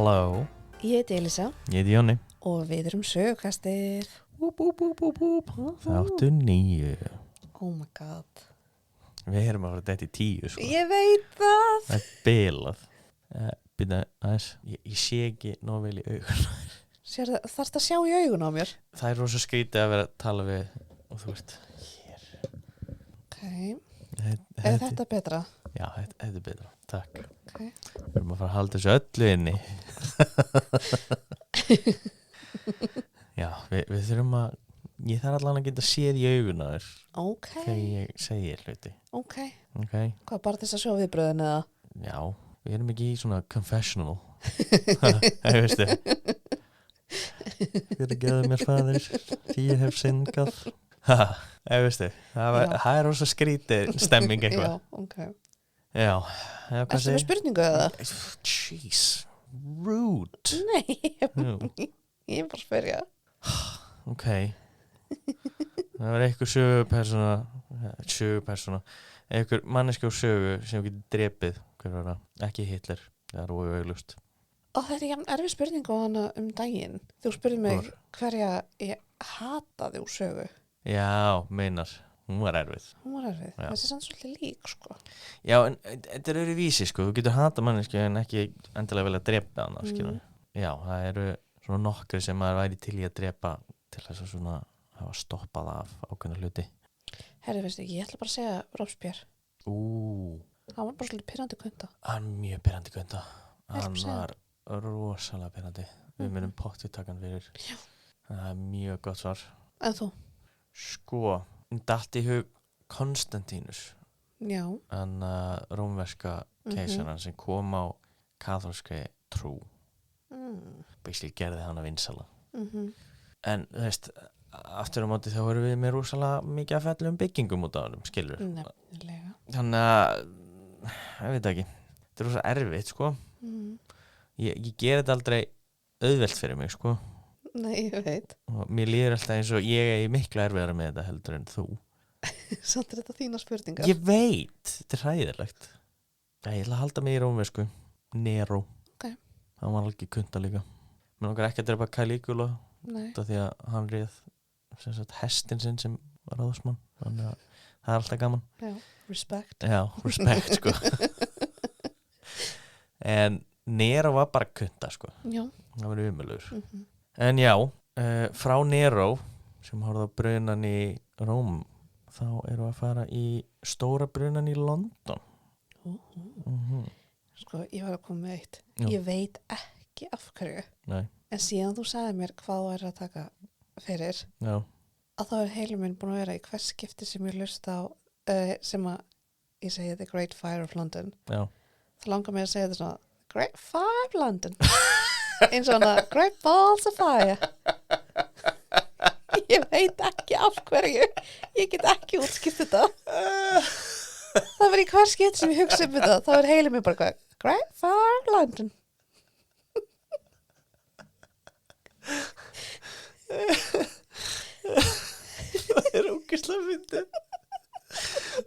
Halló, Ég heiti Elisa ég heiti Jónni. og við erum sögukastir. Þáttu 9. Oh my god. Við erum að fara þetta í 10 sko. Ég veit það. Það er bilað. Býta aðeins, ég sé ekki nóg vel í augun. Þarfst að sjá í augun á mér? Það er rosa skrítið að vera að tala við og þú veist hér. Ok. Er þetta betra? Já, þetta er betra. Takk. Ok. Við erum að fara að halda þessu öllu inni. Já, við þurfum að ég þarf allan að geta séð í augun á þér Ok. þegar ég segir hluti. Ok. Ok? Hvað, bara þess að sjá viðbröðin eða? Já, við erum ekki í svona confessional. Það veistu. Fyrir geðu mér faðir, ég hef syngað. Það veistu. Það er rosa skrítið stemming eitthvað. Já, ok. Já. Ertu með spurningu eða? Jeez, rude. Nei, Jú. ég er bara að spyrja. Ok. Það var einhver sögupersona, einhver manneski úr sögu sem getur drepið, hver var það? Ekki Hitler, það er augljóst. Þetta er jafn erfið spurningu á hana daginn. Þú spurði mig hverja ég hataði úr sögu. Já, meinar. Hún var erfið. Hún var erfið. Já. Þessi er samt svolítið lík, sko. Já, en þetta er vísi, sko. Þú getur hata manneski en ekki endilega vilja drepa hana, skilur. Já, það eru svona nokkri sem maður væri til í að drepa til þess að svona hafa stoppað af ákveðna hluti. Herri, veistu ekki, ég ætla bara að segja Robespierre. Hann var bara svolítið pirrandi kunda. Hann mjög pirrandi kunda. Ég Hann segja var rosalega pirrandi. Við munum pottitakan fyrir. Já. Það er mjög gott svar. En þú? Sko, datt í hug Konstantínus, Já. hann rómverska keisaran sem kom á kaþólskri trú. Basically gerði hann að vinsala. En þú veist, aftur á móti þá erum við með rosalega mikið að fellum byggingum út á hann, skilur. Nefnilega. Þannig að, ég veit ekki, þetta er rosa erfitt, sko. Ég ger þetta aldrei auðvelt fyrir mig, sko. Nei, ég veit. Og mér líður alltaf eins og ég er miklu erfiðara með þetta heldur en þú. Samt er þetta þína spurningar. Ég veit, þetta er hræðilegt. Ég ætla að halda mig í rómversku. Nero. Ok. Hann var alveg kunta líka. Mér langar ekki að drepa Caligula. Nei. Því að hann réð hestin sinn sem var ráðsmann. Þannig að það er alltaf gaman. Já, respect. Já, respect, sko. En Nero var bara kunta, sko. Já. Það var umöluður. En já, frá Nero sem horfði á brunan í Róm, þá erum við að fara í stóra brunan í London. Sko, ég var að koma með eitt. Já. Ég veit ekki af hverju. Nei, En síðan þú sagði mér hvað þú er að taka fyrir, já, að þá er heilum minn búin að vera í hvers skipti sem ég lusta á, sem að ég segi The Great Fire of London. já. Það langar mér að segja þetta svona, Great Fire of London. Eins og hana, Great Balls of Fire. Ég veit ekki af hverju. Ég get ekki útskipt þetta. Það var í hver skipt sem ég hugsa þetta. Það var heilum mér bara, Great Fire of London. Það er ógeðslega fyndið.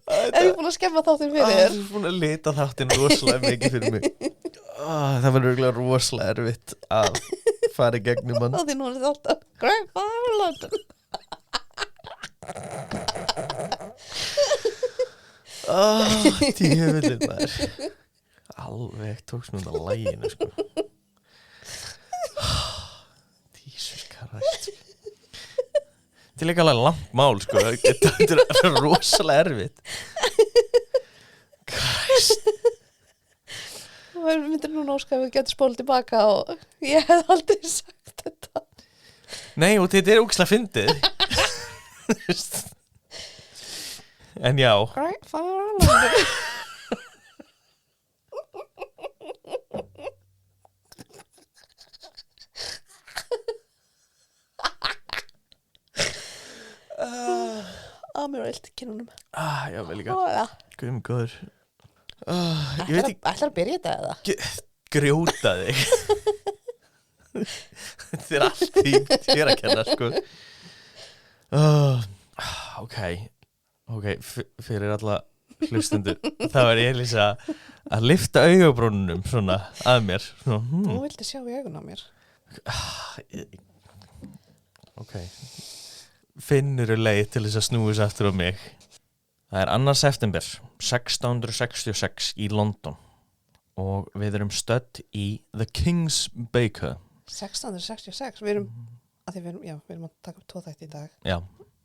Er ég búin að skemma þáttinn fyrir Þú þér? er búin að lita þáttinn rosalega mikið fyrir mig. Það verður örugglega rosalega erfitt að fara í gegnum hann. Og því nú er þetta alltaf Great Fire of London. Djöfullinn maður. Alveg tókst mér þetta læginu, sko. Jesus Christ. Þetta er líka alveg langt mál, sko. Þetta er rosalega erfitt. Christ. Þú myndir núna óska að við getum spólið tilbaka og ég hef aldrei sagt þetta. Nei, og þetta er ógeðslega fyndið. En já. Great Fire of London. Mér var illt í kinnunum. Já, vel líka. Óða. Guðum góður. Ég veit ekki. Ætlar að byrja þetta eða? Grjóta þig. Þetta er allt í þér að kenna, sko. Ok, fyrir alla hlustundur, þá er Elísa að lyfta augabrúnunum svona að mér svona, Þú vildi sjá í augun á mér. ok, finnur leið til þess að snúi sér aftur á mig. Það er 2. september 1666 í London og við erum stödd í The King's Baker. 1666, við erum að taka upp 2 þætti í dag. Já.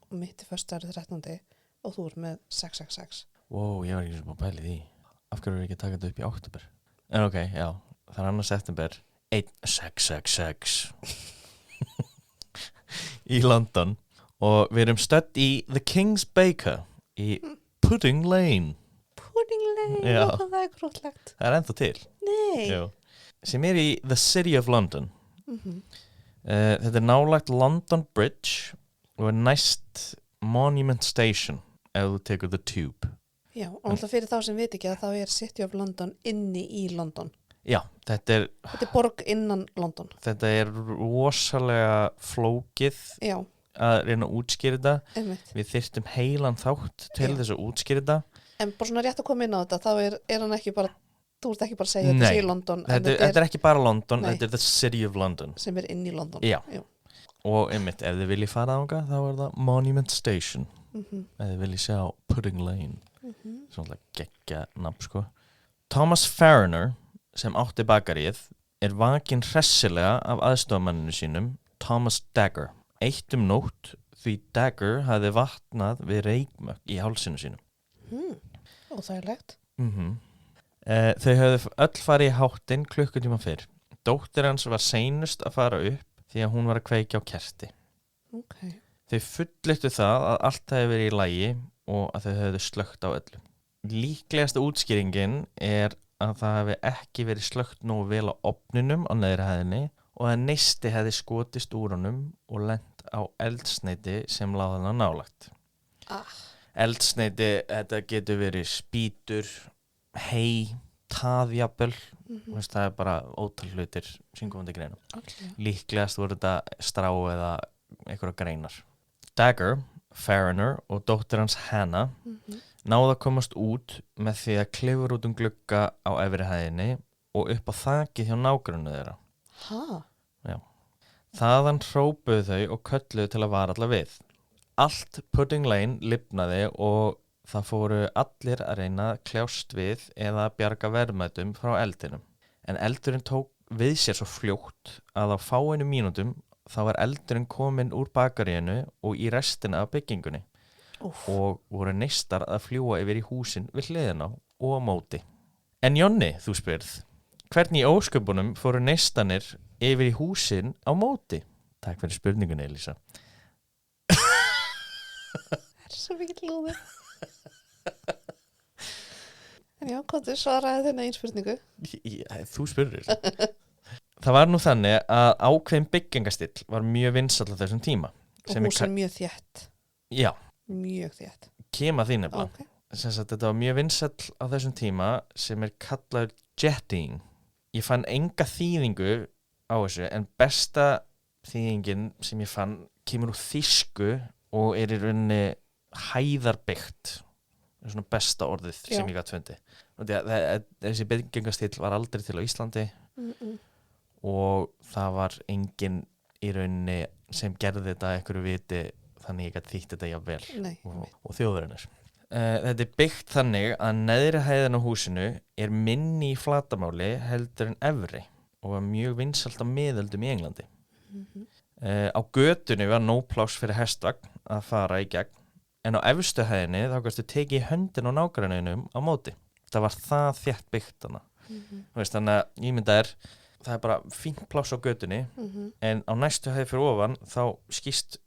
Og mitt í föstu er 13. og þú ert með 666. Wow, ég var ekki svo bælið í. Af hverju er ekki að taka þetta upp í október? En ok, já, það er 2. september 1666 í London og við erum stödd í The King's Baker í Pudding Lane. Pudding Lane, Já. það er grútlegt. Það er ennþá til. Nei. Jú. Sem er í The City of London. Þetta er nálægt London Bridge og er næst Monument Station ef þú tekur The Tube. Já, og alltaf fyrir þá sem veit ekki að þá er City of London inni í London. Já, þetta er borg innan London. Þetta er rosalega flókið Já, að reyna að útskýra þetta. einmitt. Við þyrftum heilan þátt til Já. þess að útskýra þetta. En bara svona rétt að koma inn á þetta, þá er hann ekki bara, þú ert ekki bara að segja Nei. þetta sé í London, en Þetta er ekki bara London, Nei. þetta er The City of London. sem er inn í London. Já. Og einmitt, ef þið viljið fara þangað, þá er það Monument Station. Ef þið viljið sjá Pudding Lane. Svona geggja nafn, sko. Thomas Fariner, sem átti bakaríið, er vakinn hressilega af aðstofamanninu sínum, Thomas Dagger. Eitt nótt því Dagger hafði vatnað við reykmökk í hálsinu sínum. Óþægilegt. Þau höfðu öll farið í háttinn klukkutíma fyrr. Dóttir hans var seinust að fara upp því að hún var að kveikja á kerti. Ok. Þau fullyrtu það að allt hefði verið í lagi og að þau höfðu slökkt á öllu. Líklegasta útskýringin er að það hefði ekki verið slökkt nógu vel á ofninum á neðri hæðinni og að neisti hefði skotist úr honum og lent á eldsneyti sem láði hana nálagt. Eldsneyti, þetta getur verið spýtur, hei, taðjaböl, það er bara ótal hlutir sem komandi greinum. Okay. Líklegast voru þetta strá eða einhverja greinar. Dagger, Fariner og dóttir hans Hannah náðu að komast út með því að klifur út glugga á efri hæðinni og upp á þakið hjá nágrunnu þeirra. Já. Þaðan hrópuðu þau og kölluðu til að vara alla við. Allt Pudding Lane lifnaði og það fóru allir að reyna að kljást við eða að bjarga verðmætum frá eldinum. En eldurinn tók við sér svo fljótt að á fáeinu mínútum þá var eldurinn kominn úr bakaríinu og í restina af byggingunni. Og voru neistar að fljúa yfir í húsin við hliðina og á móti. En Jonni, þú spyrð, hvernig í ósköpunum fóru neistanir yfir í húsin á móti? Takk fyrir spurningunni, Elísa. Það er svo mikið lúði. En já, hvað þú svaraði þennan einn spurningu? Þú spurðir. Það var nú þannig að ákveðin byggingastill var mjög vinsæll á þessum tíma. Og húsin mjög þétt. Já. Mjög þétt. Kema því nefnilega. Okay. Þetta var mjög vinsæll á þessum tíma sem er kallaður jetting. Ég fann enga þýðingu á þessu en besta þýðingin sem ég fann kemur úr þýsku og er í rauninni hæðarbyggt. Það er svona besta orðið sem ég gat fundið. Þessi byggingastill var aldrei til á Íslandi og það var enginn í rauninni sem gerði þetta einhverju viti þannig ég gat þýtt þetta jafnvel og þjóðurinnar. Þetta er byggt þannig að neðri hæðin á húsinu er minni í flatamáli heldur en efri og var mjög vinsælt á miðöldum í Englandi. Á götunni var nóg pláss fyrir hestvagn að fara í gegn en á efstu hæðinni þá gastu tekið í höndin á nágranninu á móti. Það var það þétt byggt hana. Þannig að ég mynda það er bara fínt pláss á götunni en á næstu hæði fyrir ofan þá skýst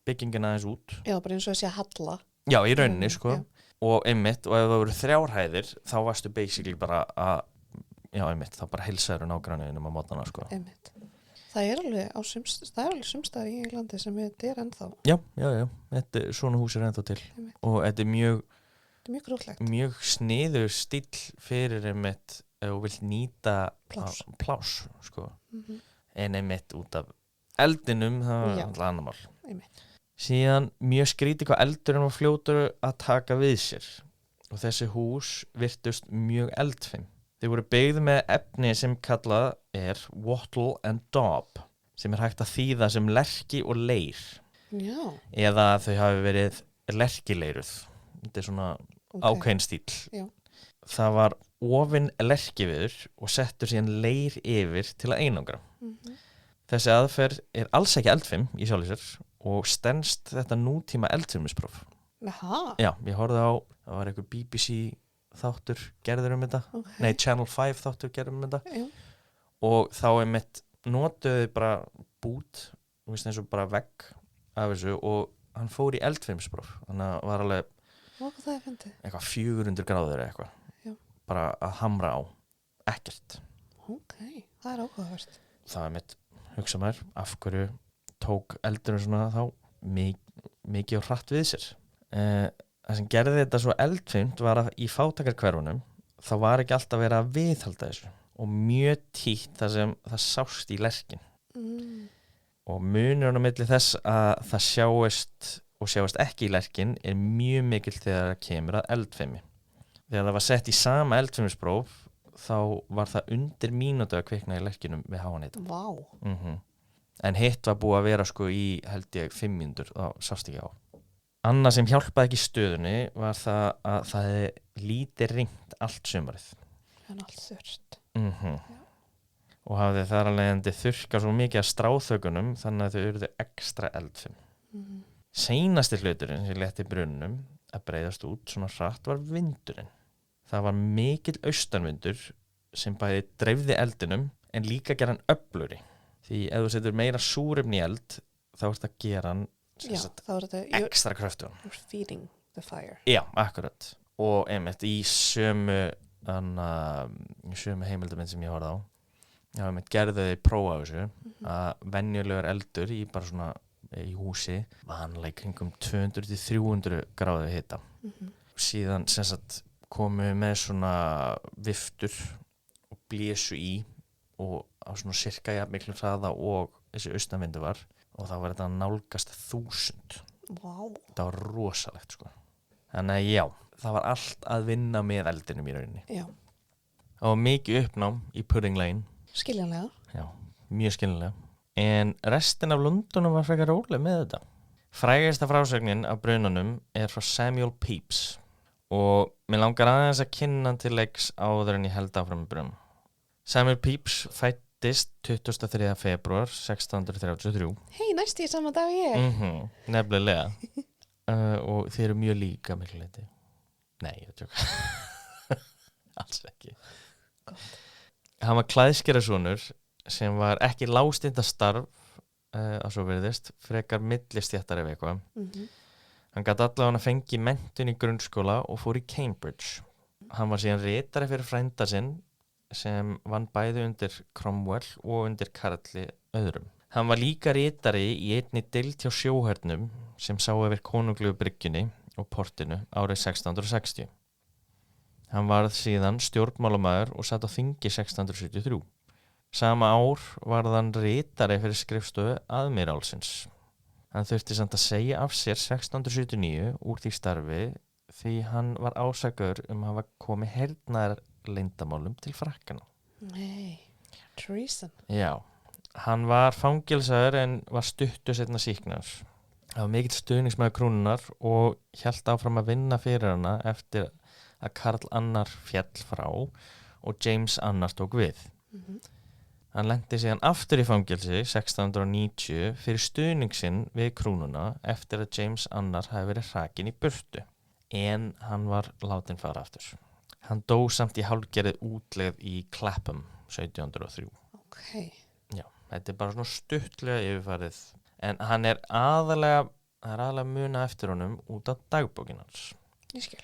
byggingin aðeins út. Já, bara eins og þessi að halla. Já, í rauninni, sko. Og einmitt, og ef það voru 3 hæðir, þá varstu basically bara að, já, einmitt, þá bara heilsaður nágranninum á mótana, sko. Einmitt. Það er alveg sumstaðar í Englandi sem þetta er ennþá. Já. Svona hús er ennþá til. Einmitt. Og þetta er mjög grútlegt. Mjög sniður stíll fyrir einmitt ef þú vilt nýta pláss, sko. En einmitt út af eldinum, það var alltaf annar mál. Einmitt. Síðan mjög skrítið hvað eldurinn var fljótur að taka við sér og þessi hús virtust mjög eldfim. Þau voru byggð með efni sem kallað wattle and daub, sem hægt að þýða sem lerki og leir. Já. Eða þau hafi verið lerkileiruð. Þetta svona ákveðin stíll. Já. Það var ofinn lerkiviður og settur síðan leir yfir til að einangra. Þessi aðferð alls ekki eldfim í sjálfu sér og stenst þetta nútíma eldfimuspróf. Aha. Já, ég horfði á, það var einhver BBC þáttur gerður þetta. Nei, Channel 5 þáttur gerður þetta. Já. Og þá notuðu bara bút, eins og bara vegg af þessu og hann fór í eldfimspróf. Þannig að var alveg eitthvað 400 gráður eða eitthvað. Já. Bara að hamra á. Ekkert. Ok, það áhugavert. Það mitt, hugsa maður, af hverju tók eldurinn svona þá mikið og hratt við sér. Það sem gerði þetta svo eldfimt var að í fátækrahverfunum þá var ekki alltaf verið að viðhalda þessu og mjög títt það sem það sást í lerkin. Og munurinn á milli þess að það sjáist ekki í lerkin mjög mikill þegar það kemur að eldfimi. Þegar það var sett í sama eldfimispróf þá var það undir mínútu að kvikna í lerkinum við háanhita. Vá. En hitt var búið að vera í held ég 5 mínútur, þá sást ekki á. Annað sem hjálpaði ekki stöðunni var það að það hefði lítið rignt allt sumarið. En allt þurrt. Og hafði þar að leiðandi þurrkað svo mikið af stráþökunum þannig að þau urðu ekstra eldfim. Seinasti hluturinn sem létti brununum að breiðast út svona hratt var vindurinn. Það var mikill austanvindur sem bæði dreifði eldinum en líka gera hann öflugri. Því ef þú setur meira súrefni í eld þá ert að gera hann ekstra kröftu. You're feeding the fire. Já, akkurat. Og einmitt í sömu heimildaminn sem ég horfði á, já, einmitt gerðu þau prófa þessu að venjulegur eldur í bara svona í húsi vanlega kringum 200-300 gráðu hita. Síðan komu með svona viftur og blésu í og á svona sirka jafn miklu hraða og þessi austanvindu var og þá var þetta nálgast 1000. Vá. Það var rosalegt Þannig að já, það var allt að vinna með eldinum í rauninni. Já. Það var mikið uppnám í Pudding Lane. Skiljanlega. Já, mjög skiljanlega. En restin af Lundunum var frekar róleg með þetta. Frægasta frásögnin af brunanum frá Samuel Pepys og mér langar aðeins að kynna hann til leiks áður en ég held áfram með brunanum. Samuel Pepys fæddist 23. febrúar 1633. Hei, næstu í sama dag ég. Nefnilega. Og þeir eru mjög líka miklu leyti. Nei, ég tjóka. Alls ekki. Gott. Hann var klæðskerasonur sem var ekki lágstindastarf að svo virðist, frekar millistéttar ef eitthvað. Hann gat allavega að fengi menntun í grunnskóla og fór í Cambridge. Hann var síðan ritari fyrir frænda sinn sem vann bæði undir Cromwell og undir Karli öðrum. Hann var líka ritari í einni deild hjá sjóhernum sem sá yfir konunglegu bryggjunni og portinu árið 1660. Hann varð síðan stjórnmálamaður og satt á þingi 1673. Sama ár varð hann ritari fyrir skrifstofu aðmirálsins. Hann þurfti samt að segja af sér 1679 úr því starfi því hann var ásakaður að hafa komið hernaðarleyndamálum til Frakkana. Nei, treason. Já, hann var fangelsaður en var stuttu seinna sýknaður. Það var mikill stuðningsmaður krúnunnar og hélt áfram að vinna fyrir hana eftir að Karl Annar féll frá og James Annar tók við. Hann lenti síðan aftur í fangelsi 1690 fyrir stuðning sinn við krúnuna eftir að James Annar hafi verið hrakinn í burtu, en hann var látinn fara aftur. Hann dó samt í hálfgerðið útlegð í Clapham 1703. Ok. Já, þetta bara svona stuttlega yfirfarið, en hann aðalega muna eftir honum út af dagbókinans. Ég skil.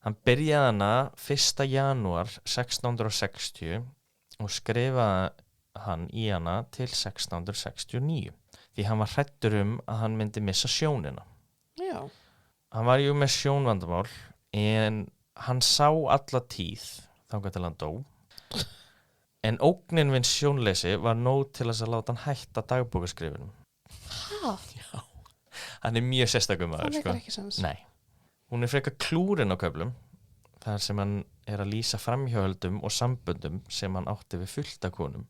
Hann byrjaði hana 1. janúar 1660 og skrifaði hann í hana til 1669 því hann var hræddur að hann myndi missa sjónina. Já. Hann var jú með sjónvandamál en hann sá alla tíð þangað til hann dó en ógnin við sjónleysi var nóg til að láta hann hætta dagbókaskrifunum. Hæ? Já. Hann mjög sérstakur maður. Það meikar ekki sens. Nei. Hún frekar klúrin á köflum þar sem hann að lýsa framhjáhöldum og samböndum sem hann átti við fullt af konum.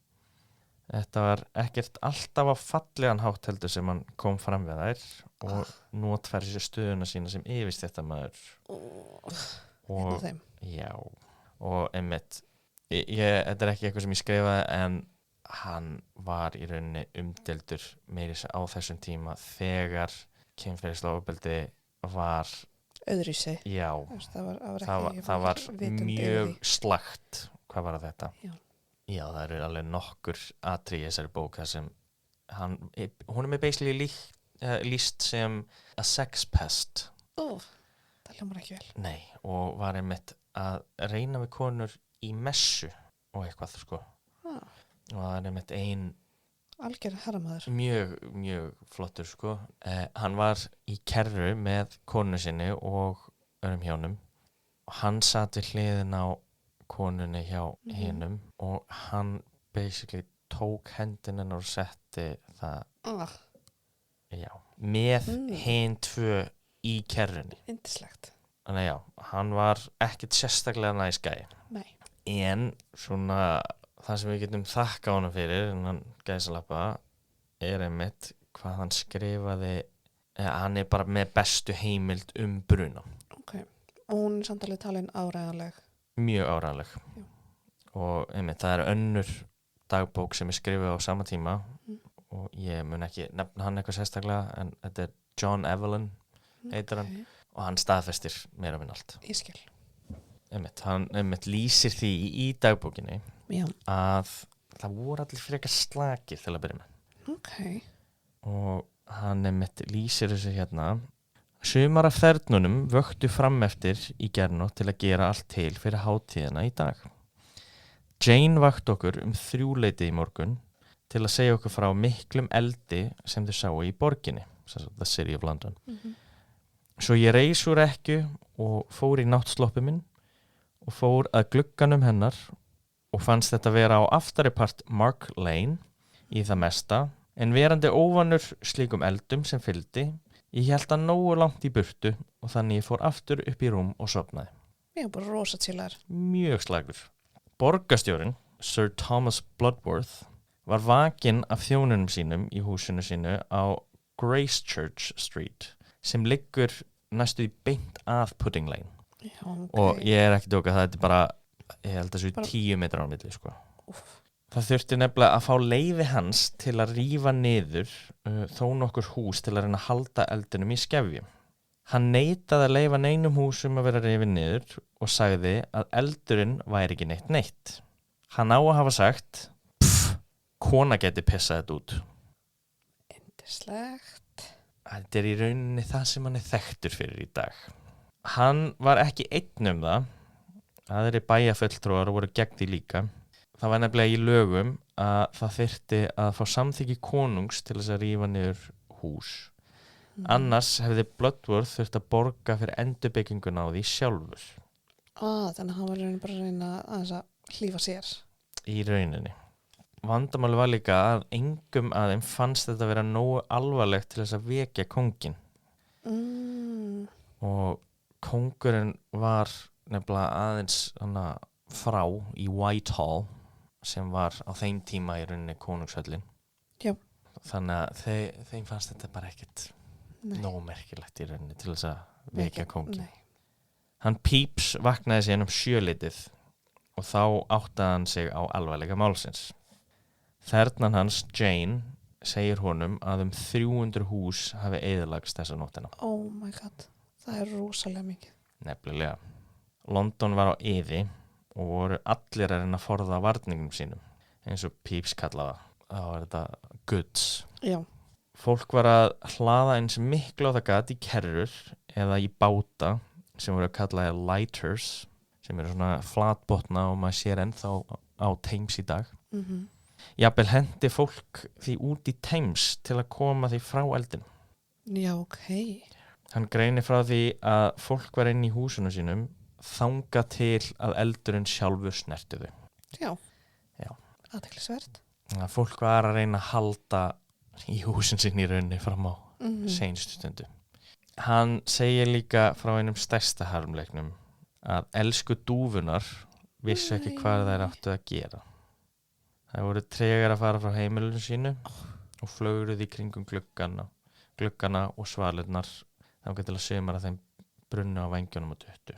Þetta var ekkert alltaf á fallegan hátt heldur sem hann kom fram við þær og notfæri sér stöðuna sína sem yfirstéttarmaður. Og já, og einmitt þetta ekki eitthvað sem ég skrifaði en hann var í rauninni umdeildur meiri á þessum tíma þegar kynferðislega ofbeldi var öðruvísi. Já, það var mjög slagt. Hvað var þetta? Já, það eru alveg nokkur atriði í þessari bók þar sem hún með basically lýst sem a sex pest. Það hljómar ekki vel. Nei, og var einmitt að reyna við konur í messu og eitthvað, sko. Og það er einmitt algjör herramaður. Mjög flottur, sko. Hann var í kerru með konu sinni og öðrum hjónum og hann sat við hliðin á konunni hjá hinum og hann basically tók hendina og setti það já, með hin tvö í kerrunni. Yndislegt. Þannig já, hann var ekkert sérstaklega næs gæi. Nei. En svona það sem við getum þakka honum fyrir innan gæsalappa einmitt hvað hann skrifaði hann bara með bestu heimild bruna. Ok, og hún samt alveg talin áreiðanleg. Mjög áreiðanleg. Og einmitt það önnur dagbók sem ég skrifaði á sama tíma og ég mun ekki nefna hann eitthvað sérstaklega en þetta John Evelyn heitir hann og hann staðfestir meira minn allt. Ég skil. Hann lýsir því í dagbókinni að það voru allir frekar slakir til að byrja með. Ok. Og hann lýsir þessu hérna. Sumar af þernunum vöktu fram eftir í gærnótt til að gera allt til fyrir hátíðina í dag. Jane vakti okkur 3:00 í morgun til að segja okkur frá miklum eldi sem þau sáu í borginni, the City of London. Svo ég reis úr ekkju og fór í náttsloppið minn og fór að glugganum hennar og fannst þetta vera á aftari part Mark Lane í það mesta, en verandi óvanur slíkum eldum sem fylgdi, ég hélt að nógu langt í burtu og þannig ég fór aftur upp í rúm og sofnaði. Ég bara rosa chillar. Mjög slagur. Borgarstjórinn, Sir Thomas Bloodworth, var vakinn af þjónunum sínum í húsinu sínu á Gracechurch Street, sem liggur næstu í beint að Pudding Lane. Já, okay. Og ég ekki djóka, það bara, ég held að svo 10 metrar á milli, sko. Það þurfti nefnilega að fá leyfi hans til að rífa niður þó nokkur hús til að reyna að halda eldinum í skefjum. Hann neitaði að leyfa neinum húsum að vera rifið niður og sagði að eldurinn væri ekki neitt. Hann á að hafa sagt, kona geti pissað þetta út. Yndislegt. Þetta í rauninni það sem hann þekktur fyrir í dag. Hann var ekki einn það. Aðrir bæjarfulltrúar voru gegn því líka. Það var nefnilega í lögum að það þyrfti að fá samþykki konungs til þess að rífa niður hús. Annars hefði Bloodworth þurft að borga fyrir endurbygginguna á því sjálfur. Þannig að hann var rauninni bara að reyna að hlífa sér. Í rauninni. Vandamáli var líka að engum að þeim fannst þetta vera nógu alvarlegt til þess að vekja kónginn. Og kóngurinn var nefnilega aðeins frá í Whitehall sem var á þeim tíma í rauninni konungshöllin. Já. Þannig að þeim fannst þetta bara ekkert nógu merkilegt í rauninni til þess að vekja kónginn. Hann Pepys vaknaði síðan 7:00 og þá áttaði hann sig á alvarleika málsins. Þernan hans, Jane, segir honum að 300 hús hafi eyðilagst þessa nóttina. Oh my god, það rosalega mikið. Nefnilega. London var á yði og voru allir að reyna að forða varningum sínum, eins og Pepys kallaði það. Það var þetta goods. Já. Fólk var að hlaða eins miklu á það gat í kerrur eða í báta sem voru að kalla lighters, sem eru svona flatbotna og maður sér ennþá á Thames í dag. Jafnvel hendi fólk því út í Thames til að koma því frá eldin. Já, ok. Hann greinir frá því að fólk var inn í húsinu sínum þanga til að eldurinn sjálfur snerti þau. Já. Athyglisvert. Fólk var að reyna að halda í húsin sinni í rauninni fram á seinustu stundu. Hann segir líka frá einum stærsta harmleiknum að elsku dúfunar vissi ekki hvað þær áttu að gera. Þær voru tregar að fara frá heimilinu sínu og flögruðu í kringum gluggana og svalirnar þangað til að sumar að þeim brunnu á vængjunum og duttu.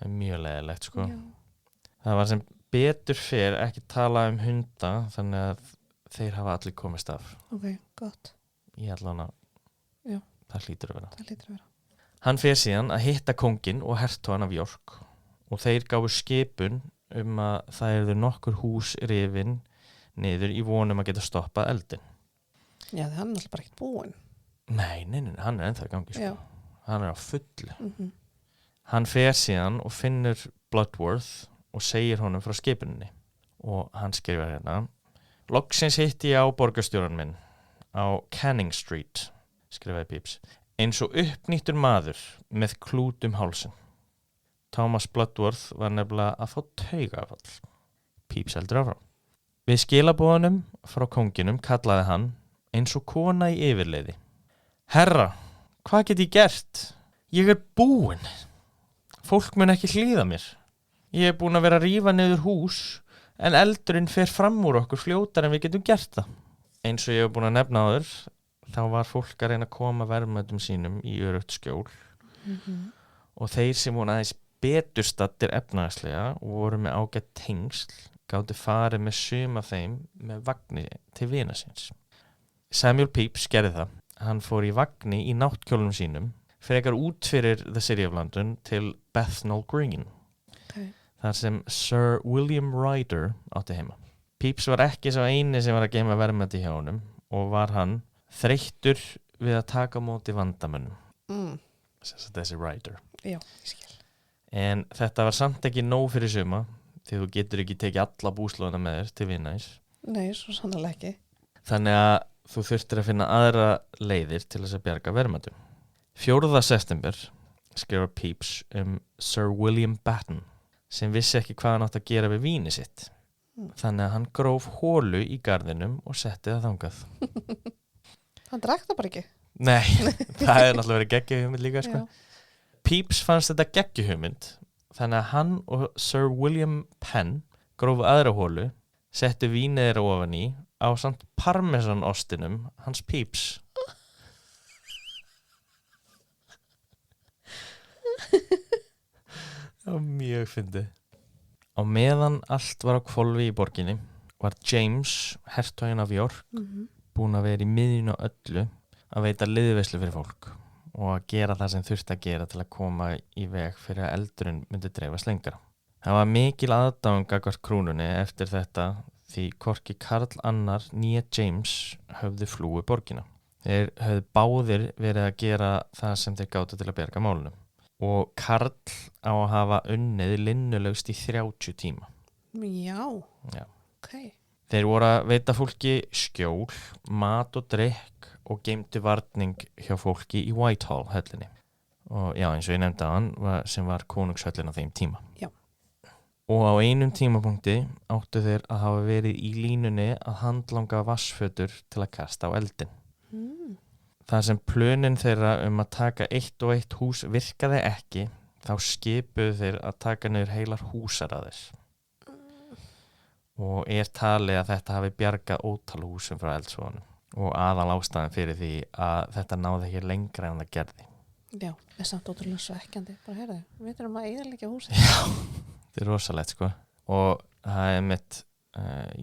Það mjög leiðilegt sko. Já. Það var sem betur fer ekki tala hunda þannig að þeir hafa allir komist af. Ok, gott. Ég allan að Já. það hlýtur að vera. Það hlýtur að vera. Hann fer síðan að hitta kónginn og hertogann af York og þeir gáfu skipun að það yrðu nokkur hús rifin niður í vonum að geta stoppað eldin. Já, það er alltaf bara ekkert búinn. Nei, hann er ennþá í gangi sko. Já. Hann er á fullu. Mhm. Hann fer síðan og finnur Bloodworth og segir honum frá skipuninni og hann skrifar hérna: Loksins hitti ég á borgarstjóran minn á Canning Street, skrifaði Pepys, eins og uppnýttur maður með klút hálsin. Thomas Bloodworth var nefnilega að fá taugafall. Pepys heldur áfram. Við skilabóðunum frá kónginum kallaði hann eins og kona í yfirleiði: Herra, hvað get ég gert? Ég er búinn. Fólk mun ekki hlýða mér. Ég er búinn að vera að rífa niður hús en eldurinn fer fram úr okkur fljótar en við getum gert það. Eins og ég hef búinn að nefna áður, þá var fólk að reyna að koma verðmætum sínum í öruggt skjól og þeir sem voru aðeins betur staddir efnahagslega og voru með ágætt tengsl gátu farið með sum af þeim með vagni til vina síns. Samuel Pepys gerði það. Hann fór í vagni í náttkjólum sínum frekar út fyrir The City of London til Bethnal Green. Okay. Þar sem Sir William Ryder átti heima. Pepys var ekki svo eini sem var að geyma verðmæti hjá honum og var hann þreyttur við að taka á móti vandamönnum. Þessi Ryder. Já, ég skil. En þetta var samt ekki nóg fyrir suma því þú getur ekki tekið alla búslóðina með þér til vinæs. Nei, svo sannarlega ekki. Þannig að þú þurftir að finna aðra leiðir til þess að bjarga verðmætum. 4. september skrifar Pepys Sir William Batten sem vissi ekki hvað hann átt að gera við víni sitt. Þannig að hann gróf hólu í garðinum og setti það þangað. Hann drakk það bara ekki? Nei, það hefði náttúrulega verið geggjuhugmynd líka sko. Pepys fannst þetta geggjuhugmynd þannig að hann og Sir William Penn grófu aðra hólu, settu vínið þeirra ofan í á samt parmesanostinum hans Pepys. Það var mjög fyndið. Á meðan allt var á hvolfi í borginni var James, hertoginn af York, búinn að vera í miðjun á öllu að veita liðveislu fyrir fólk og að gera það sem þurfti að gera til að koma í veg fyrir að eldurinn myndi dreifast lengra. Það var mikil aðdáun gagnvart krúnunni eftir þetta því hvorki Karl annar né James höfðu flúið borgina. Þeir höfðu báðir verið að gera það sem þeir gátu til að bjarga málunum. Og Karl á að hafa unnið linnulegst í 30 tíma. Já. Ok. Þeir voru að veita fólki skjól, mat og drykk og geymdu varning hjá fólki í Whitehall höllinni. Og já, eins og ég nefndi á hann sem var konungshöllin á þeim tíma. Já. Og á einum tímapunkti áttu þeir að hafa verið í línunni að handlanga vassfötur til að kasta á eldin. Þar sem plönin þeirra að taka eitt og eitt hús virkaði ekki, þá skipuðu þeir að taka niður heilar húsaraðir. Og talið að þetta hafi bjargað ótal húsum frá eldsvoðanum og aðal ástæðan fyrir því að þetta náði ekki lengra en það gerði. Já, það er samt ótrúlega svekkjandi. Bara heyrðu, við þurfum að eyðileggja húsið. Já, þetta er rosalegt sko. Og það mitt,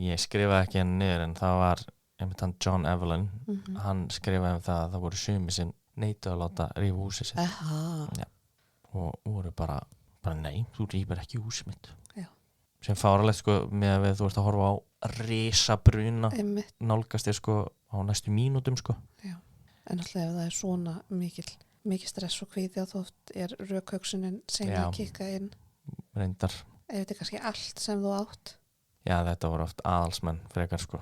ég skrifaði ekki henni niður en það var einmitt hann John Evelyn, hann skrifaði það að það voru sumir sem neituðu að láta rífa húsið sitt. Já. Og voru bara nei, þú rífur ekki húsið mitt. Já. Sem fáralegt sko með að þú ert að horfa á risabruna nálgast þér sko á næstu mínútum sko. Já, en alltaf ef það er svona mikið stress og kvíði og þótt rökhugsunin sem að kikka inn. Reyndar. Ef þetta er kannski allt sem þú átt. Já, þetta voru oft aðalsmenn frekar sko.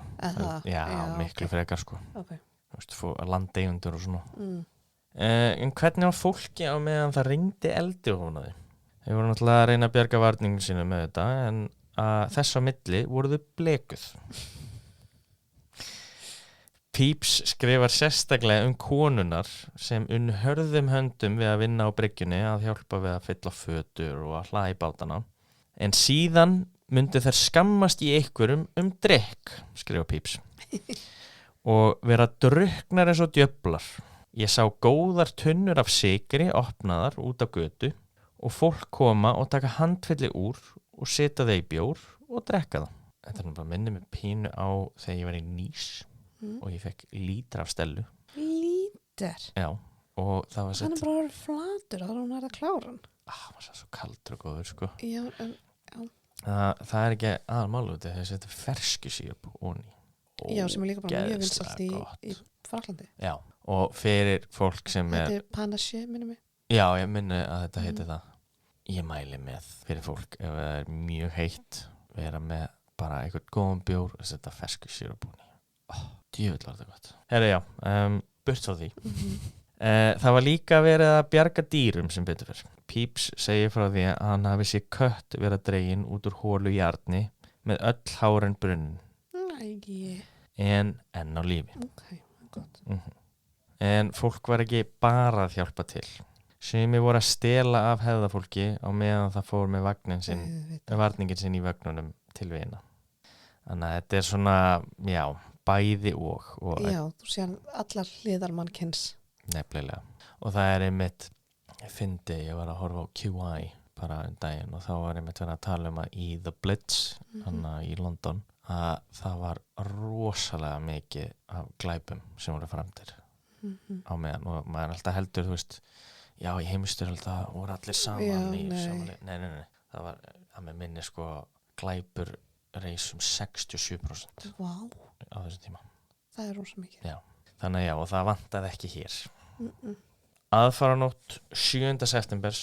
Já, miklu frekar sko. Okay. Þú veist, landeigundur og svona. En hvernig var fólki á meðan það ringdi eldi ofan á því? Þeir voru náttúrulega að reyna að bjarga varningum sínu með þetta en þess á milli voru þau blekuð. Pepys skrifar sérstaklega konunar sem hörðum höndum við að vinna á bryggjunni að hjálpa við að fylla fötur og að hlaða í bátana. En síðan myndu þær skammast í einhverjum drykk, skrifa Pepys. Og vera drukknar eins og djöflar. Ég sá góðar tunnur af sykri opnaðar út á götu og fólk koma og taka handfylli úr og setja þau í bjór og drekka það. Þetta er bara minnið mig pínu á þegar ég var í Nice og ég fekk lítra af Stellu. Lítur? Já, og það var Hann er bara flatur, þá er hún að klára hann. Hann var svo kaldur og góður, sko. Já, Það er ekki aðalmálu út þess að þetta er ferskjusírup onni. Já, sem er líka bara mjög vinsælt í Fraklandi. Já, og fyrir fólk sem Þetta er panache, minnum mig. Já, ég minni að þetta heiti það. Ég mæli með fyrir fólk ef það er mjög heitt vera með bara einhvern góðan bjór og setja ferskjusírup onni. Djöfull var þetta gott. Herra já, burt frá því. Það var líka verið að bjarga dýrum sem betur fyrr. Pepys segir frá því að hann hafi sér kött vera dregin út úr hólu jarni með öll hárin brunnin. En enn á lífi. Ok, gott. En fólk var ekki bara að hjálpa til. Sumir voru að stela af hefðafólki á meðan það fór með varningin sinn í vagnunum til vina. Þannig að þetta er svona, já, bæði og Já, þú sér allar hliðar mannkins. Nefnilega. Og það er einmitt, ég var að horfa á QI bara daginn og þá var einmitt verið að tala um að í The Blitz, í London, að það var rosalega mikið af glæpum sem voru framdir á meðan og maður alltaf heldur, þú veist, já, í heimstyrjalda voru allir saman Nei. Það var, að með minni sko, glæpur reis 67% á þessum tíma. Það er rosa mikið. Já, þannig já, og það vantaði ekki hér. Aðfaranótt 7. septembers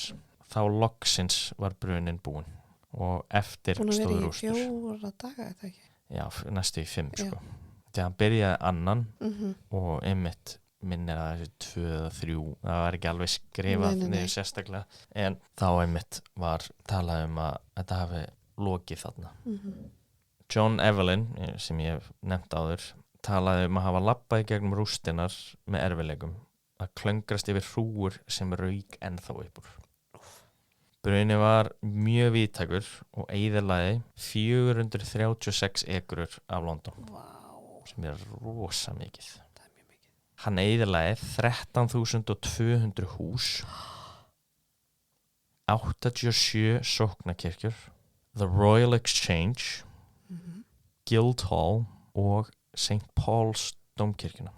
þá loksins var brunin búin og eftir stóðu rústur. Búin að vera í 4 daga, eða ekki? Já, næstu í 5 sko. Þegar hann byrjaði annan og einmitt minnir að þessi 2 eða 3, það var ekki alveg skrifað niður sérstaklega, en þá einmitt var talað um að þetta hafi lokið þarna. John Evelyn, sem ég hef nefnt áður, talaði um að hafa labbað í gegnum rústinar með erfiðleikum, að klöngrast yfir hrúgur sem rauk ennþá upp úr. Bruni var mjög víðtækur og eyðilagði 436 ekrur af London, sem er rosa mikið. Það er mjög mikið. Hann eyðilagði 13.200 hús, 87 sóknarkirkjur, The Royal Exchange, Guildhall og St. Paul's Dómkirkjuna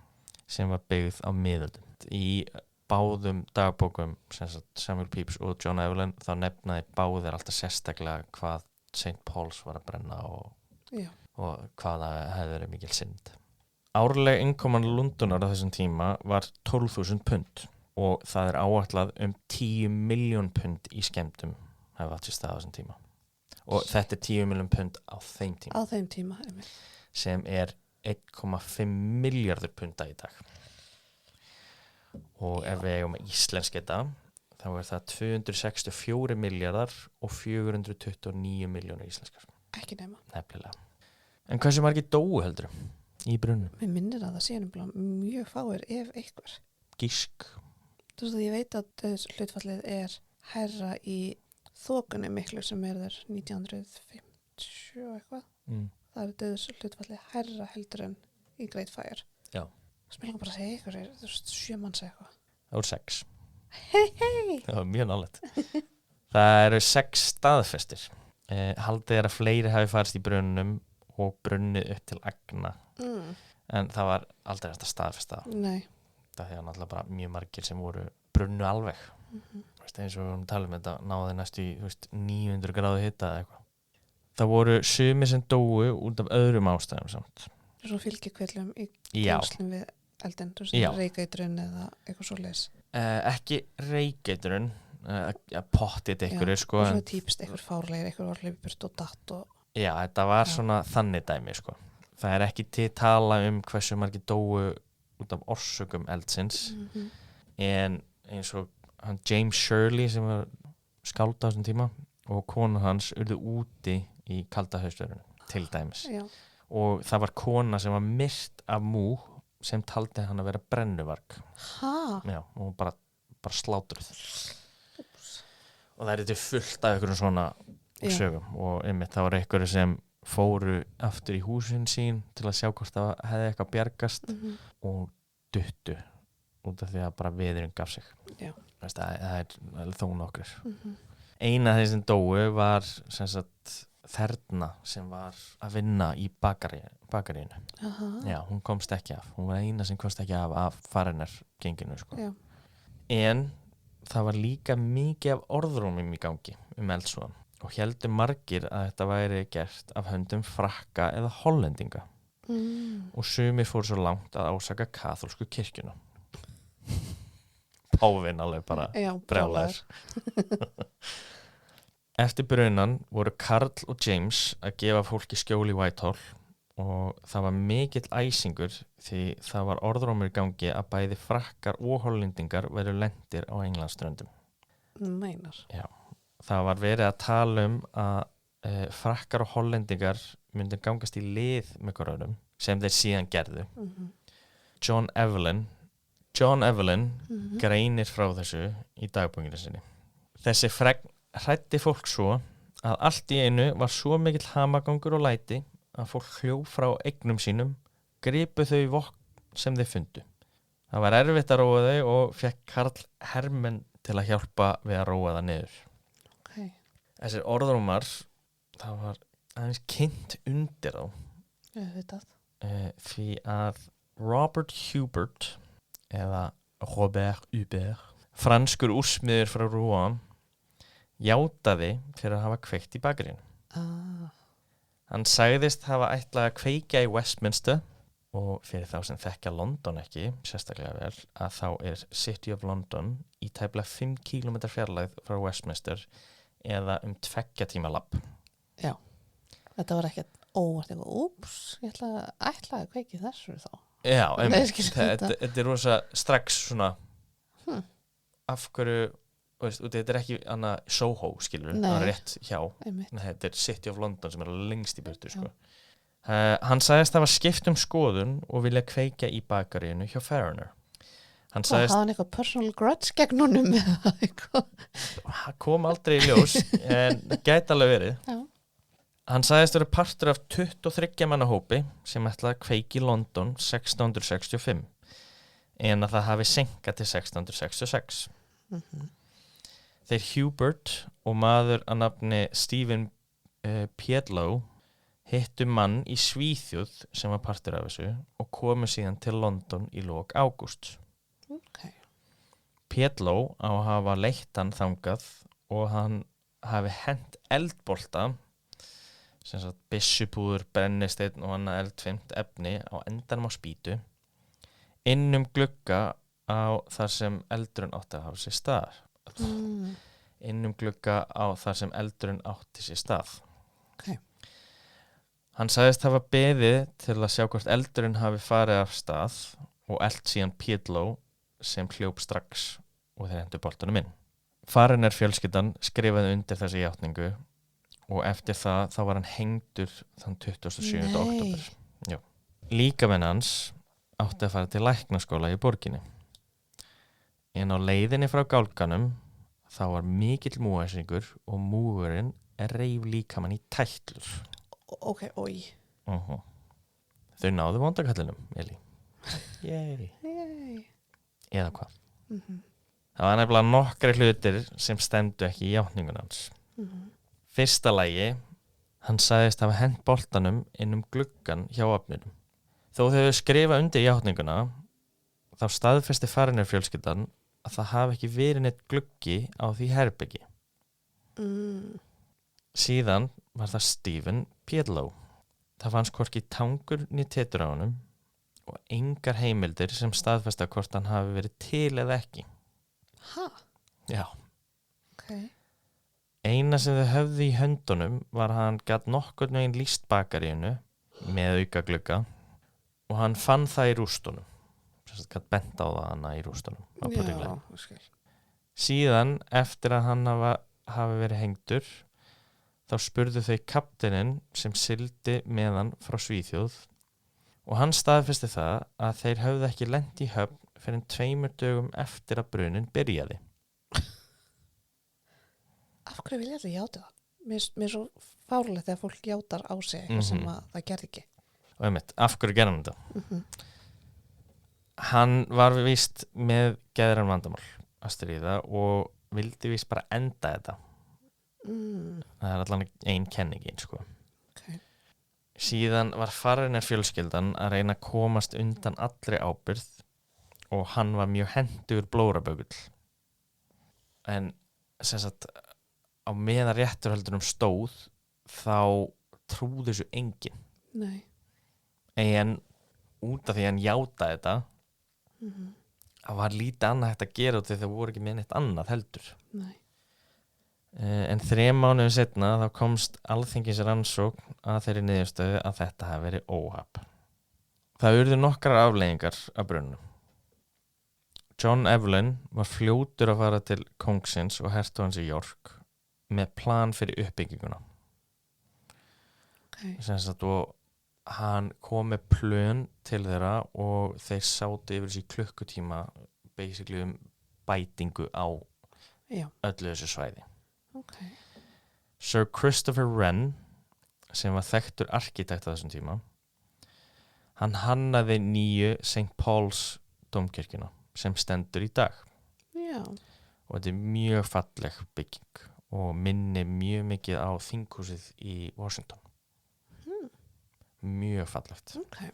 sem var byggð á miðöldum. Í báðum dagbókum Samuel Pepys og John Evelyn þá nefnaði báðir alltaf sérstaklega hvað St. Paul's var að brenna og hvað það hefði verið mikil synd. Árleg innkoman Londonar á þessum tíma var 12.000 pund og það er áætlað 10 milljón pund í skemmtum hefði átt sér stað á þessum tíma. Og þetta er 10 milljón pund á þeim tíma. Á þeim tíma, sem er 1,5 milljarður punda í dag. Og ef við eigum íslensk þetta, þá er það 264 milljarðar og 429 milljónir íslenskar. Ekki nema. Nefnilega. En hversu margir dóu heldur í brunnum? Mér minnir að það sé mjög fáir ef einhver. Gísk. Þú veist að ég veit að hlutfallið er hærra í þokunni miklu sem er þar 1950 eitthvað. Það er hlutfallið hærra heldur en í Great Fire. Já. Spilum bara að segja ykkur, þú veist, 7 manns eitthvað. Það voru 6. Hei! Það var mjög nálægt. Það eru 6 staðfestir. Haldið er að fleiri hafi farist í brunnum og brunnið upp til agna. En það var aldrei hægt að staðfesta. Nei. Það er náttúrulega bara mjög margir sem voru brunnu alveg. Eins og við vorum að tala um þetta, náði næstu í 900 gráðu hita eða eitthvað. Það voru sumir sem dóu út af öðrum ástæðum samt. Svo fylgikvillum í tengslum við eldin, þú veist, reykeitrun eða eitthvað svoleiðis. Ekki reykeitrun, pottit einhverju, sko. Og svo típist einhver fárlegir, einhver var hlipurt og datt og... Já, þetta var svona þannig dæmi, sko. Það er ekki til tala um hversu margir dóu út af orsökum eldsins, en eins og hann James Shirley sem var skáld á þessum tíma og kona hans urðu úti í kalda haustverðinu, til dæmis. Já. Og það var kona sem var myrt af múg sem taldi hann að vera brennuvarg. Já, og bara slátruð. Og það þetta fullt af einhverjum svona sögum og einmitt það var einhverju sem fóru aftur í húsin sín til að sjá hvort það hefði eitthvað bjargast og duttu út af því að bara viðurinn gaf sig. Já. Það er þó nokkur. Eina af þeir sem dóu var sem sagt Þerna sem var að vinna í bakaríinu. Já, hún komst ekki af. Hún var eina sem komst ekki af Foreigner-genginu, sko. Já. En það var líka mikið af orðrómum í gangi eldsvoðann og héldu margir að þetta væri gert af höndum Frakka eða Hollendinga. Og sumir fóru svo langt að ásaka kaþólsku kirkjuna. Pávinn alveg bara brjálaður. Eftir brunan voru Karl og James að gefa fólki skjól í Whitehall og það var mikill æsingur því það var orðrómur í gangi að bæði Frakkar og Hollendingar veru lendir á Englandsströndum. Meinar. Já, það var verið að tala að Frakkar og Hollendingar myndir gangast í lið með hverjum sem þeir síðan gerðu. John Evelyn greinir frá þessu í dagbókinu sinni. Þessi fregn hræddi fólk svo að allt í einu var svo mikill hamagangur og læti að fólk hljóp frá eignum sínum, gripu þau í vopn sem þau fundu. Það var erfitt að róa þau og fekk Karl hermenn til að hjálpa við að róa það niður. Okay. Þessir orðrómar, það var aðeins kynnt undir þá. Því að Robert Hubert eða Robert Hubert, franskur úrsmiður frá Rouen, játaði fyrir að hafa kveikt í bakaríinu. Hann sagðist hafa ætlað að kveikja í Westminster og fyrir þá sem þekkja London ekki, sérstaklega vel, að þá er City of London í tæplega 5 km fjarlægð frá Westminster eða 2 tíma lapp. Já, þetta var ekkert óvart eitthvað, úps, ég ætla að kveiki þessu þá. Já, þetta er rosa strax svona af hverju, veist, þetta er ekki annað Soho, skilur, það er rétt hjá. Nei, þetta er City of London sem er lengst í burtu, sko. Hann sagðist að það var skipt skoðun og vilja kveikja í bakaríinu hjá Foreigner. Hann sagðist... Það var eitthvað personal grudge gegn honum eða eitthvað. Það kom aldrei í ljós, en það gæti alveg verið. Já. Hann sagðist að vera partur af 23 manna hópi sem ætlaði að kveiki í London 1665, en að það hafi senkað til 1666. Þeir Hubert og maður að nafni Stephen Piedlow hittu mann í Svíþjóð sem var partur af þessu og komu síðan til London í lok ágúst. Okay. Piedlow á að hafa leitt hann þangað og hann hafi hent eldbolta, sem sagt byssupúður, brennisteinn og annað eldfimt efni á endanum á spýtu, inn glugga á þar sem eldurinn átti að hafa sér stað. Inn glugga á þar sem eldurinn átti sér stað. Okay. Hann sagðist hafa beðið til að sjá hvort eldurinn hafi farið af stað og eld síðan Piedlow sem hljóp strax og þeir hentu boltanum inn. Foreigner fjölskyldan skrifaði undir þessi játningu og eftir það þá var hann hengdur þann 27. október. Já. Líkamenn hans átti að fara til læknaskóla í borginni. En á leiðinni frá gálganum þá var mikill múæsingur og múgurinn reif líkamann í tætlur. Ok, oi. Þau náðu vondakallinum, Eli. Yay. Eða hvað? Það var nefnilega nokkri hlutir sem stemdu ekki í játningun hans. Fyrsta lagi, hann sagðist hafa hent boltanum inn gluggan hjá ofninum. Þó þau skrifa undir játninguna, þá staðfesti Foreigner fjölskyldan að það hafi ekki verið neitt gluggi á því herbyggi. Síðan var það Stephen Piedlow. Það fannst hvorki tangur né titur á honum og engar heimildir sem staðfesta hvort hann hafi verið til eða ekki. Já. Okay. Eina sem þau höfðu í höndunum var að hann gat nokkurn veginn lýst bakaríinu með aukaglugga og hann fann það í rústunum. Sérst gat bent á það hana í rústunum. Já, síðan eftir að hann hafi verið hengdur þá spurðu þau kapteininn sem sigldi með hann frá Svíþjóð og hann staðfesti það að þeir höfðu ekki lent í höfn fyrir 2 dögum eftir að brunin byrjaði. Af hverju vilja allir játa það? Mér er svo fárlegt þegar fólk játar á sig eitthvað sem að það gerði ekki. Og einmitt, af hverju gerði hann þetta? Hann var víst með geðræn vandamál að stríða og vildi víst bara enda þetta. Það er allan ein kenningin, sko. Okay. Síðan var Farriner fjölskyldan að reyna að komast undan allri ábyrgð og hann var mjög hentugur blóraböggull. En sem sagt á meðan rétturhöldunum stóð þá trúði þessu enginn. Nei. En út af því hann játaði þetta það var lítið annað hægt að gera út því það voru ekki með neitt annað heldur. Nei. En 3 mánuðum seinna þá komst alþingis rannsókn að þeirri niðurstöðu að þetta hafi verið óhapp. Það urðu nokkrar afleiðingar af brunanum. John Evelyn var fljótur að fara til kóngsins og hertugans í York með plan fyrir uppbygginguna. Okay. Sem sagt, og hann kom með plön til þeirra og þeir sátu yfir þessi klukkutíma basically bætingu á öllu þessu svæði. Okay. Sir Christopher Wren, sem var þekktur arkitekt á þessum tíma, hann hannaði nýju St. Paul's dómkirkjuna sem stendur í dag. Já. Og þetta er mjög falleg bygging og minni mjög mikið á þinghúsið í Washington. Mjög fallegt. Okay.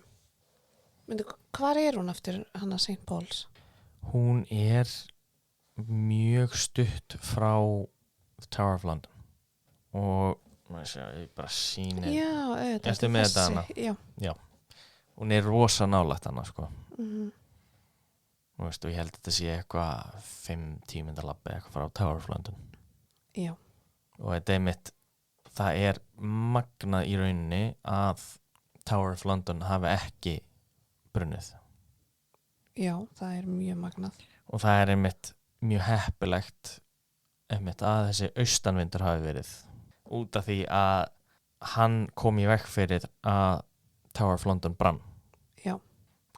Myndi, hvar er hún eftir hana St. Paul's? Hún er mjög stutt frá Tower of London og ég bara sýni þetta með þetta hana. Já. Hún er rosa nálægt hana, sko. Og veistu, ég held að þetta sé eitthvað 5-10 minúta labbi eitthvað frá Tower of London. Já. Og þetta er mitt, það er magnað í rauninni að Tower of London hafi ekki brunnið. Já, það er mjög magnað. Og það er einmitt mjög heppilegt einmitt að þessi austanvindur hafi verið út af því að hann kom í veg fyrir að Tower of London brann. Já.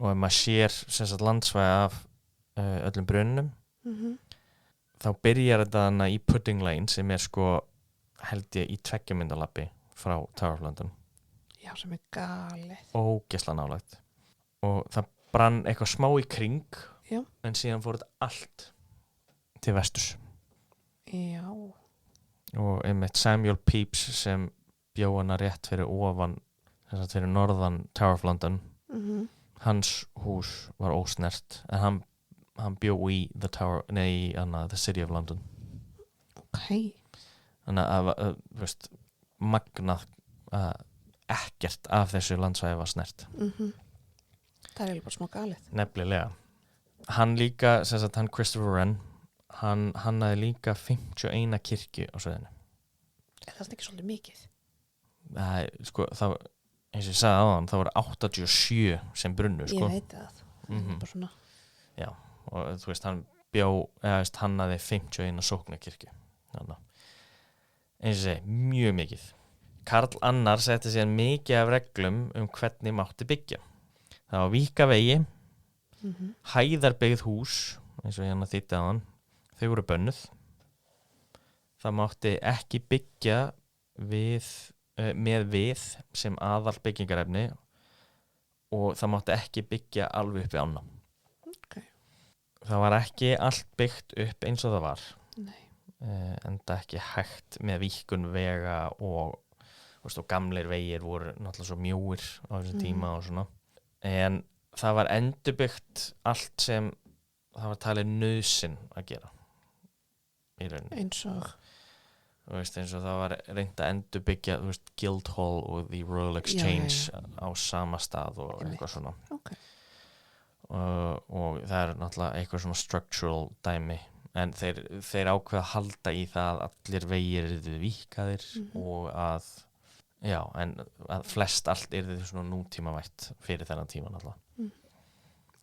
Og ef maður sér sem sagt landsvæði af öllum brunnum þá byrjar þetta þarna í Pudding Lane sem er sko held ég í 2 mínútna labbi frá Tower of London. Já, sem er galið. Ógeðslega nálægt. Og það brann eitthvað smá í kring. Já. En síðan fór þetta allt til vesturs. Já. Og einmitt Samuel Pepys sem bjó hana rétt fyrir ofan, sem sagt fyrir norðan Tower of London. Hans hús var ósnert en hann bjó í the City of London. Ok. Þannig að veist, magnað ekkert af þessu landsvæði var snert. Það er bara smá galið. Nefnilega. Hann líka, sem sagt hann Christopher Wren, hann hafði líka 51 kirkju á svæðinu. Er það ekki svolítið mikið? Sko, það eins og ég sagði áðan, það voru 87 sem brunnu, sko. Ég veit það. Það er bara svona. Já. Og þú veist, hann hafði 51 sóknarkirkju. Þannig. Eins og segi, mjög mikið. Karl Annar setti sér mikið af reglum hvernig mátti byggja. Það var víka vegi, hæðarbyggð hús, eins og hérna þýtti á hann, þau voru bönnuð. Það mátti ekki byggja með við sem aðal byggingarefni og það mátti ekki byggja alveg upp í ána. Okay. Það var ekki allt byggt upp eins og það var. Nei. En það ekki hægt með víkkun vega og gamlir vegir voru náttúrulega svo mjóir á þessum tíma og svona. En það var endurbyggt allt sem það var talið nauðsyn að gera í rauninni. Eins og það var reynt að endurbyggja Guildhall og The Royal Exchange á sama stað og eitthvað svona. Okay. Og það er náttúrulega eitthvað svona structural dæmi en þeir ákveða að halda í það að allir vegir eru víkkaðir og að flest allt eru svona nútímavætt fyrir þennan tíma náttúrulega.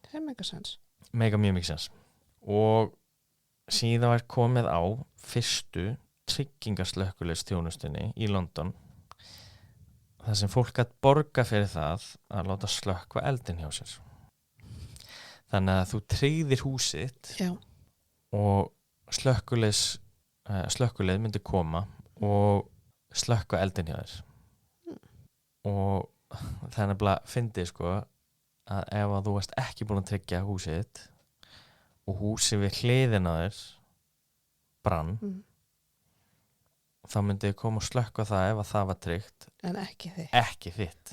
Það er mega sens. Mega mjög mikið sens. Og síðan var komið á fyrstu tryggingarslökkuliðsþjónustunni í London það sem fólk gætt borga fyrir það að láta slökkva eldin hjá sér. Þannig að þú tryggðir húsitt og slökkuleið myndi koma og slökkva eldin hjá þér. Og það er nefnilega fyndið sko að ef að þú varst ekki búin að tryggja húsitt og húsið við hliðina á þér brann, þá myndi koma og slökkva það ef að það var tryggt en ekki þitt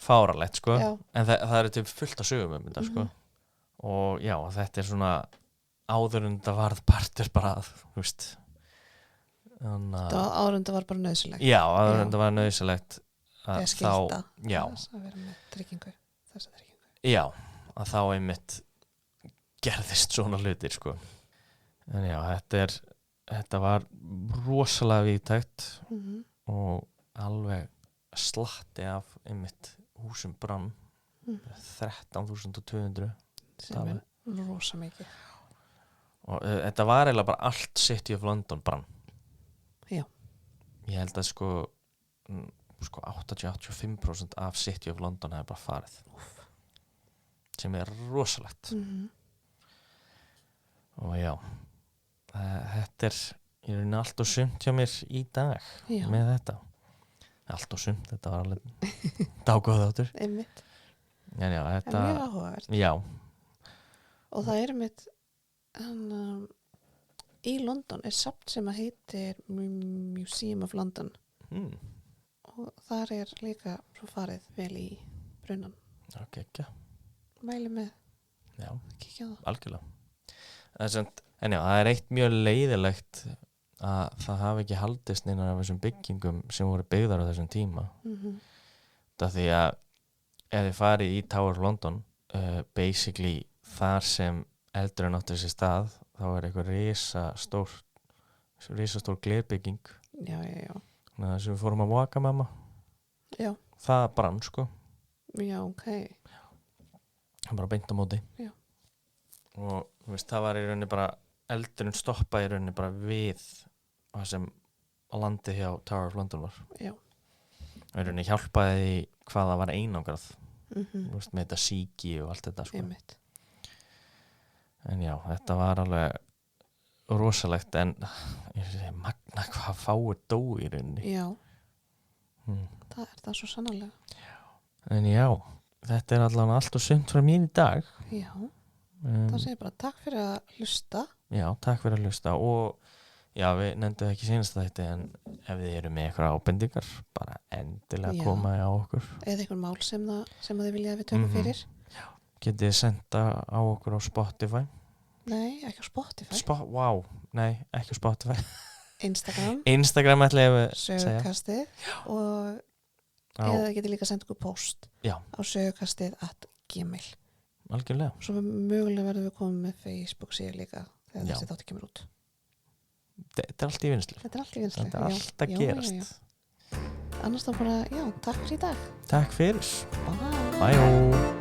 fáralegt sko en það eru til fullt af sögum um þetta sko og já, þetta er svona áður en það varð partur bara þú veist áður en það var bara nauðsynlegt áður en það var nauðsynlegt að skilta að vera með tryggingu já, að þá einmitt gerðist svona hlutir sko en já, þetta var rosalega víðtækt og alveg slatti af einmitt húsum brann 13.200 sem er rosa mikið og þetta var eiginlega bara allt City of London brann já ég held að sko 80-85% af City of London hefur bara farið sem er rosalegt og já þetta er í rauninni allt og sumt hjá mér í dag með þetta allt og sumt, þetta var alveg dágóð þáttur einmitt en já, þetta en mjög áhugavert já og það er einmitt í London er safn sem að heitir Museum of London og þar er líka svo farið vel í brunnan ekki mæli með já, kíkja á það algjörlega en já, það er eitt mjög leiðilegt að það hafi ekki haldist neinar af þessum byggingum sem voru byggðar á þessum tíma það því að ef þið farið í Tower of London basically þar sem eldurinn átti sér stað þá er eitthvað risastór glerbygging já það sem við fórum að Wagamama já það brann sko já, ok bara beint á móti já og þú veist, það var í rauninni bara eldurinn stoppaði í rauninni bara við það sem landið hjá Tower of London var já og í rauninni hjálpaði því hvað það var einangrað þú veist, með þetta síki og allt þetta sko einmitt en já, þetta var alveg rosalegt en ég segi magna hvað fáir dó í rauninni já það er það svo sannarlega en já, þetta er allavega allt og sumt frá mér í dag já það segir bara takk fyrir að hlusta já, takk fyrir að hlusta og já, við nefndum ekki seinast þetta en ef þið eru með eitthvað ábendingar bara endilega koma á okkur eða einhver mál sem þið vilja að við tökum fyrir já, getið þið senda á okkur á Spotify nei, ekki á Spotify nei, ekki á Spotify Instagram ætla ég að sögukastið og eða getið líka senda okkur post já. á sögukastið@gmail algjörlega svo mögulega verðum við komið með Facebook síður líka þegar þessi þáttu kemur út þetta er allt í vinslu þetta er allt að gerast annars þá bara, já, takk fyrir í dag takk fyrir bye